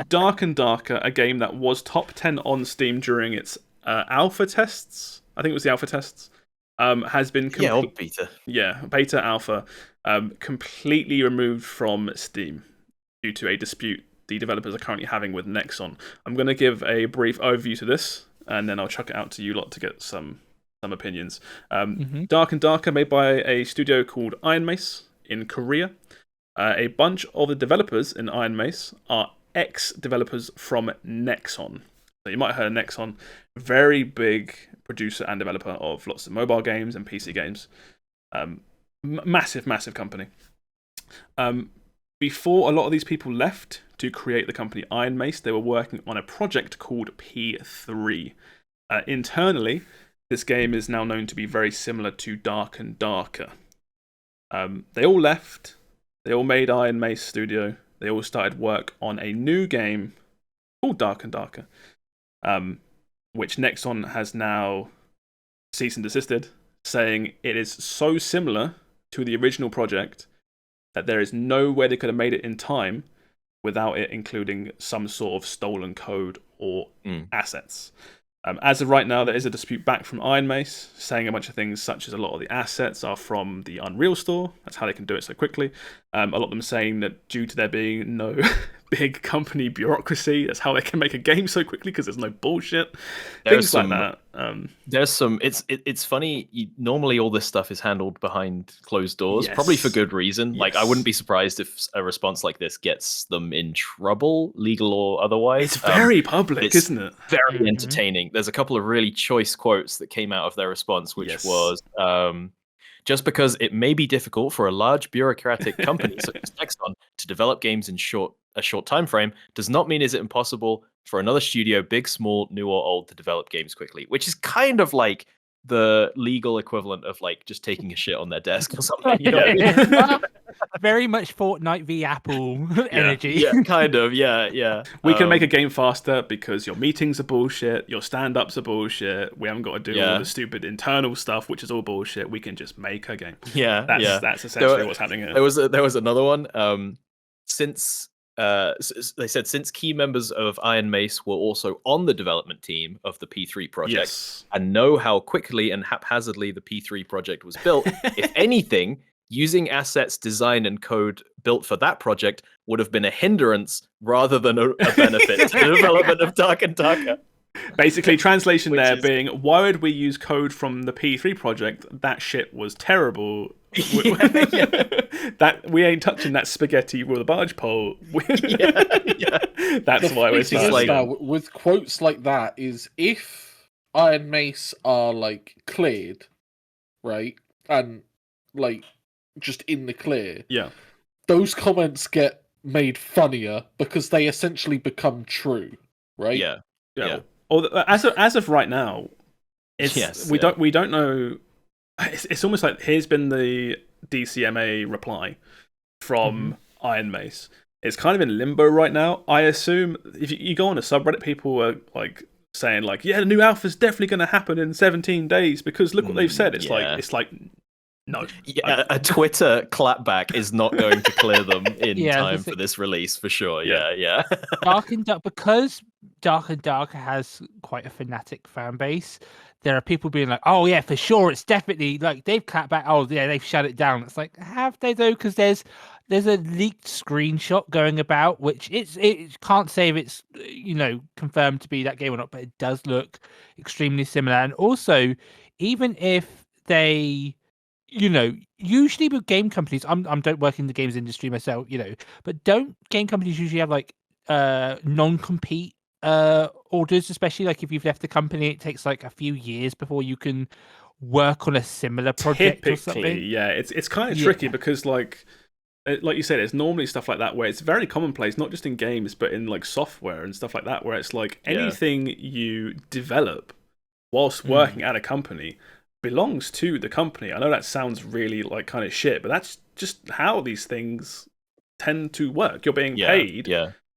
Dark and Darker, a game that was top 10 on Steam during its alpha tests. I think it was the alpha tests. Has been or beta. Yeah, beta alpha, completely removed from Steam due to a dispute the developers are currently having with Nexon. I'm going to give a brief overview to this, and then I'll chuck it out to you lot to get some opinions. Dark and Darker, made by a studio called Iron Mace in Korea. A bunch of the developers in Iron Mace are ex-developers from Nexon. So you might have heard of Nexon, very big producer and developer of lots of mobile games and PC games. Massive, massive company. Before a lot of these people left to create the company Iron Mace, they were working on a project called P3. Internally, this game is now known to be very similar to Dark and Darker. They all left. They all made Iron Mace Studio. They all started work on a new game called Dark and Darker, which Nexon has now cease and desisted, saying it is so similar to the original project that there is no way they could have made it in time without it including some sort of stolen code or assets. As of right now, there is a dispute back from Iron Mace, saying a bunch of things such as a lot of the assets are from the Unreal Store. That's how they can do it so quickly. A lot of them saying that due to there being no big company bureaucracy, that's how they can make a game so quickly because there's no bullshit. Things like that. There's some. It's funny. Normally, all this stuff is handled behind closed doors, probably for good reason. Yes. Like, I wouldn't be surprised if a response like this gets them in trouble, legal or otherwise. It's very public, isn't it? Very entertaining. There's a couple of really choice quotes that came out of their response, which was, just because it may be difficult for a large bureaucratic company such as Nexon to develop games in a short time frame does not mean is it impossible for another studio, big, small, new or old, to develop games quickly, which is kind of like the legal equivalent of like just taking a shit on their desk or something. You know what I mean? Very much Fortnite v Apple energy. Yeah, kind of. Yeah. We can make a game faster because your meetings are bullshit, your stand-ups are bullshit. We haven't got to do all the stupid internal stuff, which is all bullshit. We can just make a game. That's essentially what's happening here. There was another one. They said since key members of Iron Mace were also on the development team of the P3 project and know how quickly and haphazardly the P3 project was built, if anything, using assets, design, and code built for that project would have been a hindrance rather than a benefit to the development of Dark and Darker. Basically, translation there being, why would we use code from the P3 project? That shit was terrible. That we ain't touching that spaghetti with a barge pole. That's why we're starting. Now, with quotes like that is if Iron Mace are like cleared, right, and like just in the clear, those comments get made funnier because they essentially become true, right? Yeah. Or as of right now, we don't know. It's almost like here's been the DCMA reply from Iron Mace. It's kind of in limbo right now. I assume if you go on a subreddit, people are like saying like, "Yeah, the new alpha's definitely going to happen in 17 days," because look what they've said. It's like no. Yeah, a Twitter clapback is not going to clear them in time for this release for sure. Yeah. Dark and Dark, because Dark and Darker has quite a fanatic fan base. There are people being like, "Oh yeah, for sure, it's definitely like they've clapped back. Oh yeah, they've shut it down." It's like, have they though? Because there's a leaked screenshot going about, which it can't say if it's confirmed to be that game or not, but it does look extremely similar. And also, even if they, usually with game companies, I don't work in the games industry myself, but don't game companies usually have like non-compete orders, especially like if you've left the company, it takes like a few years before you can work on a similar project. Typically, or something. It's kind of tricky because like you said, it's normally stuff like that where it's very commonplace, not just in games but in like software and stuff like that, where it's like anything you develop whilst working at a company belongs to the company. I know that sounds really like kind of shit, but that's just how these things tend to work. You're being paid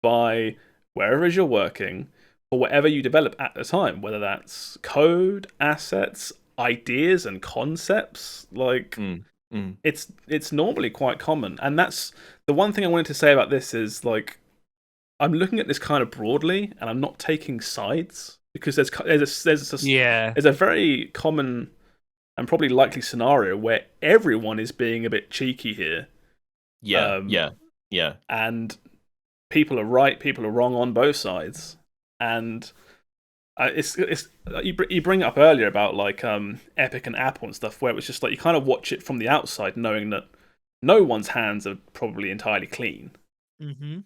by wherever it is you're working for whatever you develop at the time, whether that's code, assets, ideas, and concepts. Like it's normally quite common, and that's the one thing I wanted to say about this is like I'm looking at this kind of broadly, and I'm not taking sides because there's a very common and probably likely scenario where everyone is being a bit cheeky here. Yeah. And people are right, people are wrong on both sides, and it's you bring it up earlier about like Epic and Apple and stuff, where it was just like you kind of watch it from the outside, knowing that no one's hands are probably entirely clean. Mm-hmm.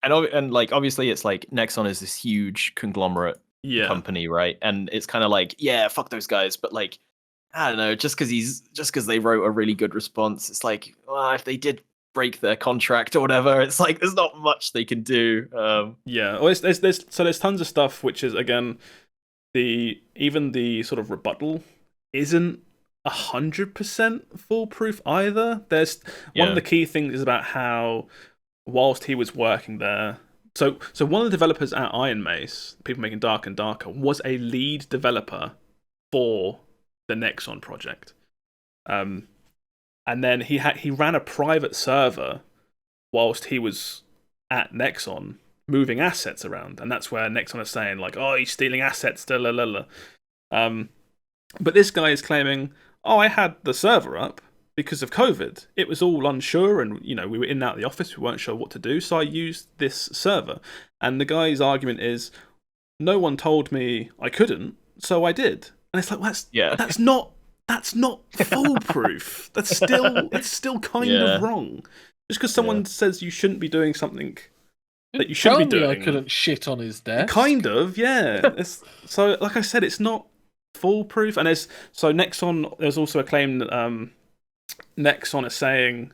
And like obviously it's like Nexon is this huge conglomerate company, right? And it's kind of like, yeah, fuck those guys, but like I don't know, just because they wrote a really good response, it's like, well, if they did break their contract or whatever, it's like there's not much they can do. Well, there's tons of stuff which is, again, even the sort of rebuttal isn't 100% foolproof either. There's one of the key things is about how whilst he was working there, so one of the developers at Iron Mace, people making Dark and Darker, was a lead developer for the Nexon project. And then he ran a private server whilst he was at Nexon, moving assets around, and that's where Nexon is saying like, "Oh, he's stealing assets." But this guy is claiming, "Oh, I had the server up because of COVID. It was all unsure, and we were in and out of the office. We weren't sure what to do, so I used this server." And the guy's argument is, "No one told me I couldn't, so I did." And it's like, that's not foolproof. That's still kind of wrong. Just because someone says you shouldn't be doing something that you shouldn't be doing. I couldn't shit on his desk. Kind of, yeah. So, like I said, it's not foolproof. And Nexon. There's also a claim that Nexon is saying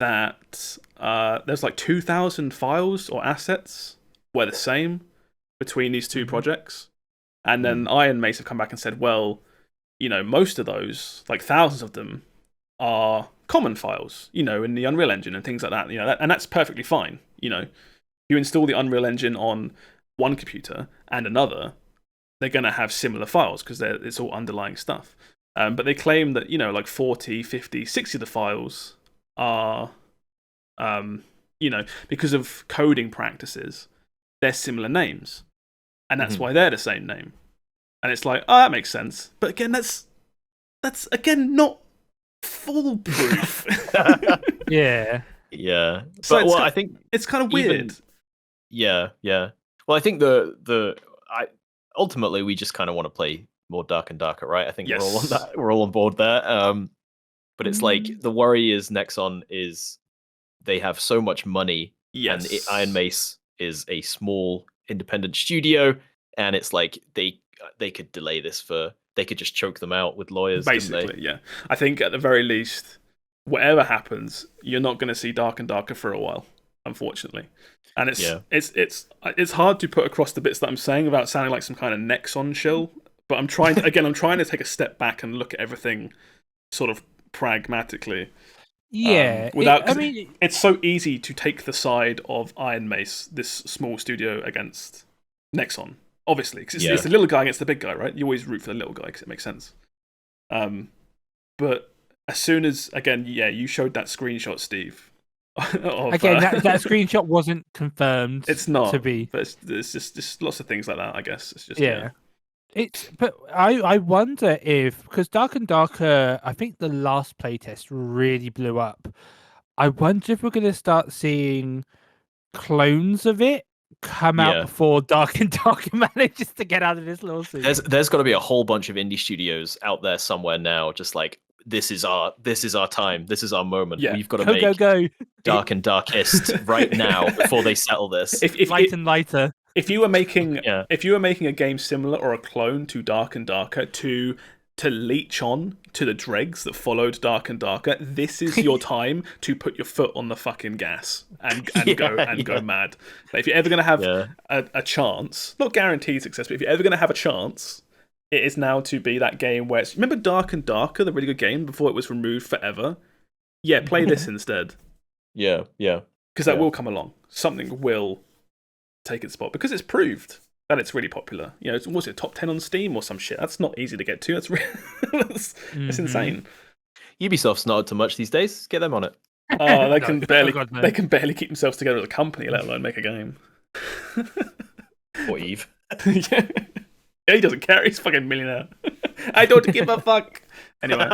that there's like 2,000 files or assets were the same between these two projects, and then Iron Mace have come back and said, well, most of those, like thousands of them, are common files, in the Unreal Engine and things like that, and that's perfectly fine. You install the Unreal Engine on one computer and another, they're going to have similar files because it's all underlying stuff. But they claim that, like 40, 50, 60 of the files are, because of coding practices, they're similar names. And that's why they're the same name. And it's like, oh, that makes sense. But again, that's again not foolproof. Yeah. So I think it's kind of weird. Yeah. Well, I think ultimately we just kind of want to play more Dark and Darker, right? I think we're all on that. We're all on board there. But it's like the worry is Nexon is they have so much money, and Iron Mace is a small independent studio, and it's like they could delay this they could just choke them out with lawyers. Basically, yeah. I think at the very least, whatever happens, you're not going to see Dark and Darker for a while, unfortunately. And it's hard to put across the bits that I'm saying without sounding like some kind of Nexon shill. But I'm trying to take a step back and look at everything sort of pragmatically. Yeah. It's so easy to take the side of Iron Mace, this small studio, against Nexon. Obviously, because it's the little guy against the big guy, right? You always root for the little guy because it makes sense. But as soon as, again, you showed that screenshot, Steve. Again, that screenshot wasn't confirmed. It's not to be. But it's just lots of things like that. I guess it's just But I wonder if, because Dark and Darker, I think the last playtest really blew up. I wonder if we're going to start seeing clones of it come out before Dark and Darker manages to get out of this lawsuit. There's got to be a whole bunch of indie studios out there somewhere now, just like this is our time, this is our moment. Yeah. We've got to make go. Dark and Darkest right now before they settle this. If lighter. If you were making a game similar or a clone to Dark and Darker to leech on to the dregs that followed Dark and Darker, this is your time to put your foot on the fucking gas and go mad. Like, if you're ever going to have a chance, not guaranteed success, but if you're ever going to have a chance, it is now to be that game where remember Dark and Darker, the really good game before it was removed forever? Yeah, play this instead. Yeah. Because that will come along. Something will take its spot because it's proved that it's really popular. Was it top 10 on Steam or some shit? That's not easy to get to. That's it's insane. Ubisoft's not up to much these days. Get them on it. Oh, they can barely God, no. they can barely keep themselves together as a company, let alone make a game. Or Eve. Yeah, he doesn't care. He's a fucking millionaire. I don't give a fuck. Anyway.